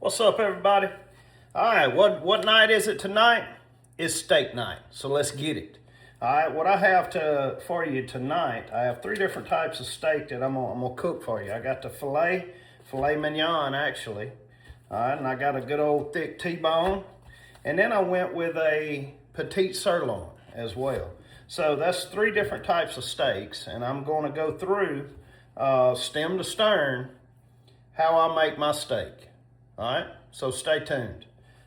What's up, everybody? All right, what night is it tonight? It's steak night, so let's get it. All right, what I have for you tonight, I have 3 different types of steak that I'm gonna cook for you. I got the filet mignon actually. All right, and I got a good old thick T-bone, and then I went with a petite sirloin as well. So that's 3 different types of steaks, and I'm going to go through stem to stern how I make my steak. All right, so stay tuned.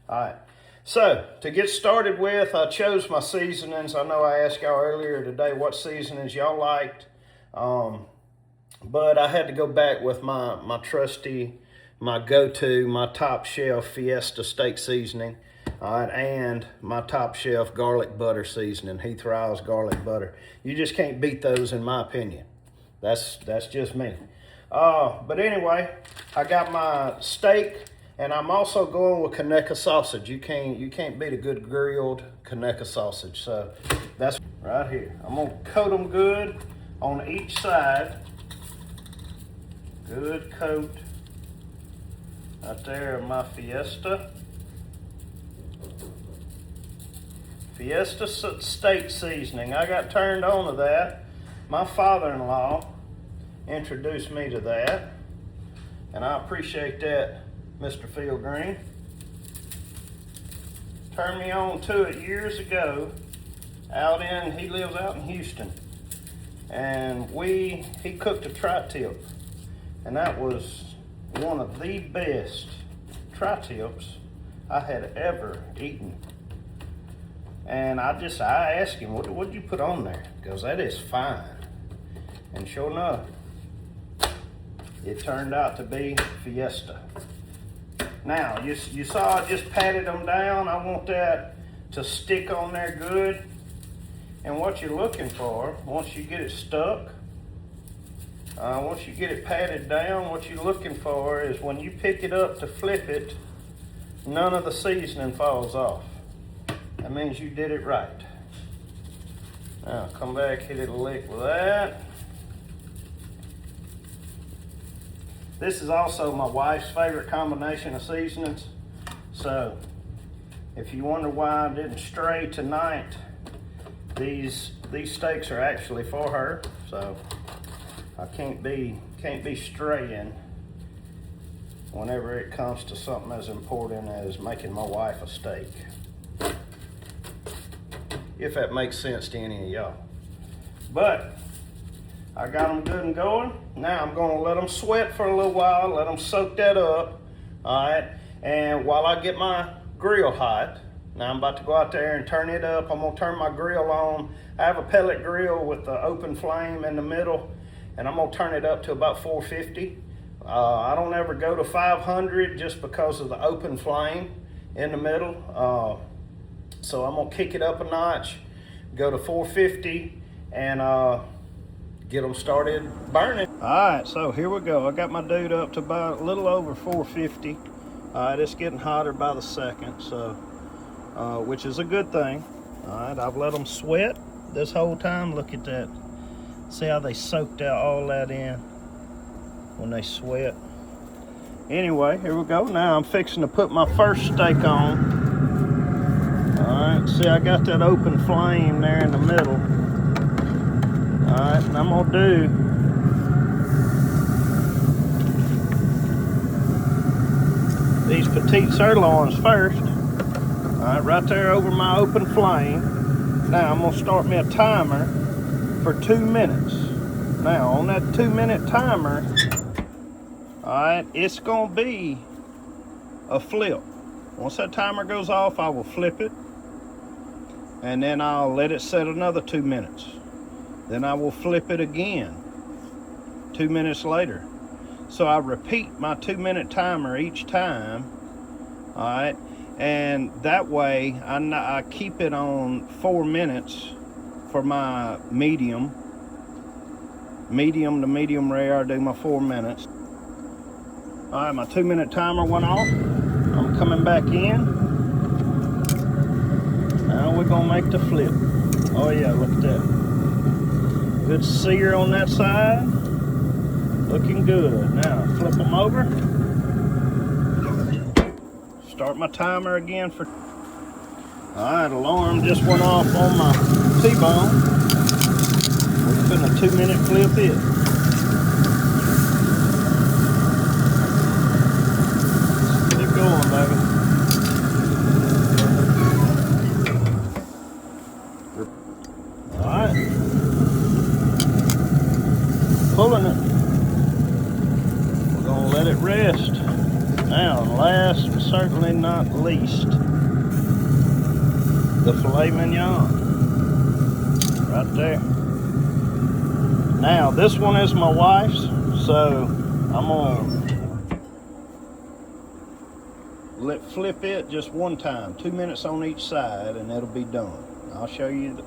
All right, so to get started with, I chose my seasonings. I know I asked y'all earlier today what seasonings y'all liked, but I had to go back with my trusty, my go-to, my top shelf Fiesta steak seasoning, all right, and my top shelf garlic butter seasoning, Heath Riles garlic butter. You just can't beat those in my opinion. That's just me. But anyway, I got my steak, and I'm also going with Conecuh sausage. You can't beat a good grilled Conecuh sausage. So that's right here. I'm gonna coat them good on each side. Good coat right there of my Fiesta steak seasoning. I got turned on to that. My father-in-law introduced me to that, and I appreciate that, Mr. Field Green. Turned me on to it years ago. He lives out in Houston, and he cooked a tri-tip, and that was one of the best tri-tips I had ever eaten. And I asked him, what did you put on there? Because that is fine. And sure enough, it turned out to be Fiesta. Now, you saw I just patted them down. I want that to stick on there good. And what you're looking for, once you get it stuck, once you get it patted down, what you're looking for is when you pick it up to flip it, none of the seasoning falls off. That means you did it right. Now, come back, hit it a lick with that. This is also my wife's favorite combination of seasonings. So, if you wonder why I didn't stray tonight, these steaks are actually for her. So, I can't be straying whenever it comes to something as important as making my wife a steak. If that makes sense to any of y'all. But I got them good and going. Now I'm gonna let them sweat for a little while, let them soak that up, all right? And while I get my grill hot, now I'm about to go out there and turn it up. I'm gonna turn my grill on. I have a pellet grill with the open flame in the middle, and I'm gonna turn it up to about 450. I don't ever go to 500 just because of the open flame in the middle. So I'm gonna kick it up a notch, go to 450, and get them started burning. All right, so here we go. I got my dude up to about a little over 450. All right, it's getting hotter by the second, so which is a good thing. All right, I've let them sweat this whole time. Look at that. See how they soaked out all that in when they sweat. Anyway, here we go. Now I'm fixing to put my first steak on. All right, see I got that open flame there in the middle. All right, and I'm gonna do these petite sirloins first. All right, right there over my open flame. Now I'm gonna start me a timer for 2 minutes. Now on that 2-minute timer, all right, it's gonna be a flip. Once that timer goes off, I will flip it, and then I'll let it set another 2 minutes. Then I will flip it again 2 minutes later. So I repeat my 2-minute timer each time, all right? And that way I keep it on 4 minutes for my medium to medium rare. I do my 4 minutes. All right, my 2-minute timer went off. I'm coming back in. Now we're gonna make the flip. Oh yeah, look at that. Good sear on that side. Looking good. Now flip them over. start my timer again for... All right, alarm just went off on my T-bone. We're putting a 2-minute flip it. Keep going, baby. All right. Pulling it. We're gonna let it rest. Now, last but certainly not least, the filet mignon, right there. Now, this one is my wife's, so I'm gonna flip it just one time, 2 minutes on each side, and it'll be done. I'll show you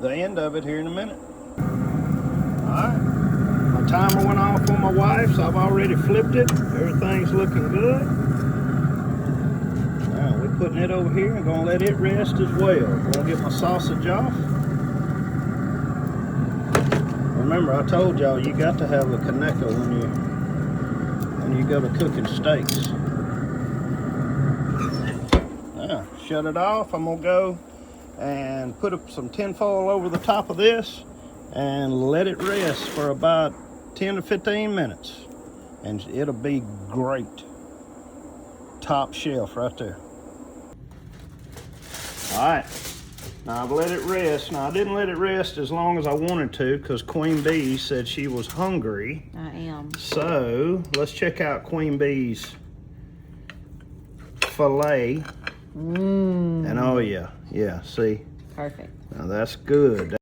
the end of it here in a minute. All right, my timer went off on my wife's. I've already flipped it. Everything's looking good. Now we're putting it over here and gonna let it rest as well. I'm gonna get my sausage off. Remember, I told y'all you got to have a Kaneko when you go to cooking steaks. Now, shut it off. I'm gonna go and put some tin foil over the top of this and let it rest for about 10 to 15 minutes. And it'll be great. Top shelf right there. All right. Now I've let it rest. Now I didn't let it rest as long as I wanted to because Queen Bee said she was hungry. I am. So let's check out Queen Bee's filet. And oh yeah, see? Perfect. Now that's good.